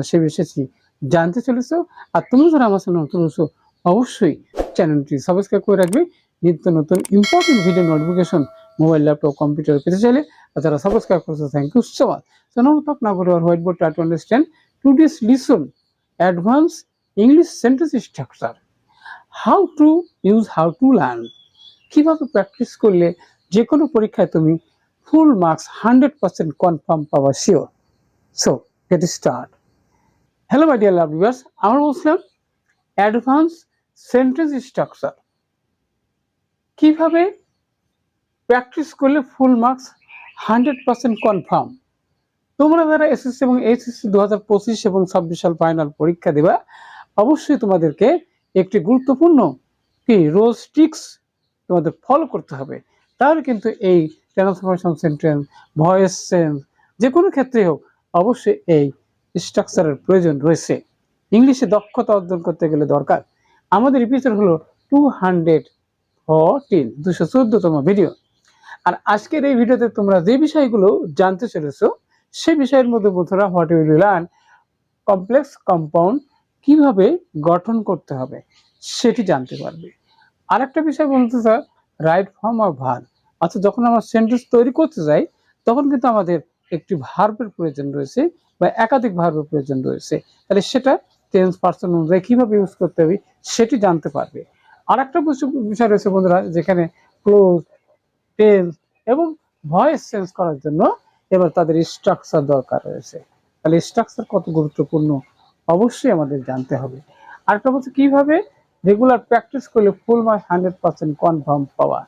সে বিষয়টি জানতে চলেছো। আর তুমি যারা আমার চ্যানেল নতুন হচ্ছো অবশ্যই চ্যানেলটি সাবস্ক্রাইব করে রাখবে নিত্য নতুন important video notification mobile laptop computer পেতে চাইলে। আর যারা সাবস্ক্রাইব করছো thank you so much. So now talk now about our whiteboard try to understand today's lesson advanced English sentence structure. How to use how to learn. কিভাবে practice করলে যে কোনো পরীক্ষায় তুমি ফুল মার্কস 100% কনফার্ম পাওয়া sure. So get start. Hello my dear love viewers, আমরা বলছিলাম advance sentence structure, কিভাবে প্র্যাকটিস করলে ফুল মার্কস 100% কনফার্ম। তোমরা যারা এসএসসি এবং এইচএসসি 2025 এবং 26 সাল ফাইনাল পরীক্ষা দেবা, অবশ্যই তোমাদেরকে একটি গুরুত্বপূর্ণ রোজ ট্রিক্স তোমাদের ফলো করতে হবে। তাহলে কিন্তু এই ট্রান্সফরমেশন সেন্টেন্স, ভয়েস চেঞ্জ যে কোনো ক্ষেত্রে হোক অবশ্যই এই স্ট্রাকচারের প্রয়োজন রয়েছে। ইংলিশে দক্ষতা অর্জন করতে গেলে দরকার। আমাদের এপিসোড হলো 214তম ভিডিও। আর আজকের এই ভিডিওতে তোমরা যে বিষয়গুলো জানতে চলেছো সেই বিষয়ের মধ্যে বন্ধুরা what will you learn, complex compound কিভাবে গঠন করতে হবে সেটি জানতে পারবে। আরেকটা বিষয় বলতে চাই, রাইট ফর্ম অফ ভার্ব। অর্থাৎ যখন আমরা সেন্টেন্স তৈরি করতে যাই তখন কিন্তু আমাদের একটি ভার্বের প্রয়োজন রয়েছে বা একাধিক ভার্বের প্রয়োজন রয়েছে। তাহলে সেটা টেন্স পার্সন অনুযায়ী কিভাবে ইউজ করতে হবে সেটি জানতে পারবে। আরেকটা বিষয় রয়েছে বন্ধুরা, যেখানে ক্লোজ, টেন্স এবং ভয়েস চেঞ্জ করার জন্য এবার তাদের স্ট্রাকচার দরকার রয়েছে। তাহলে স্ট্রাকচার কত গুরুত্বপূর্ণ অবশ্যই আমাদের জানতে হবে। আরেকটা বলছে কিভাবে রেগুলার প্র্যাকটিস করলে ফুল মার্কস 100% কনফার্ম পাওয়া।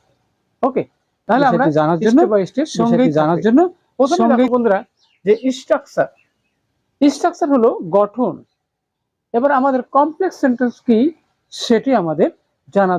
ওকে, তাহলে আমরা জানার জন্য প্রথমে দেখো বন্ধুরা যে স্ট্রাকচার হলো গঠন। এবার আমাদের কমপ্লেক্স সেন্টেন্স কি সেটি আমাদের জানা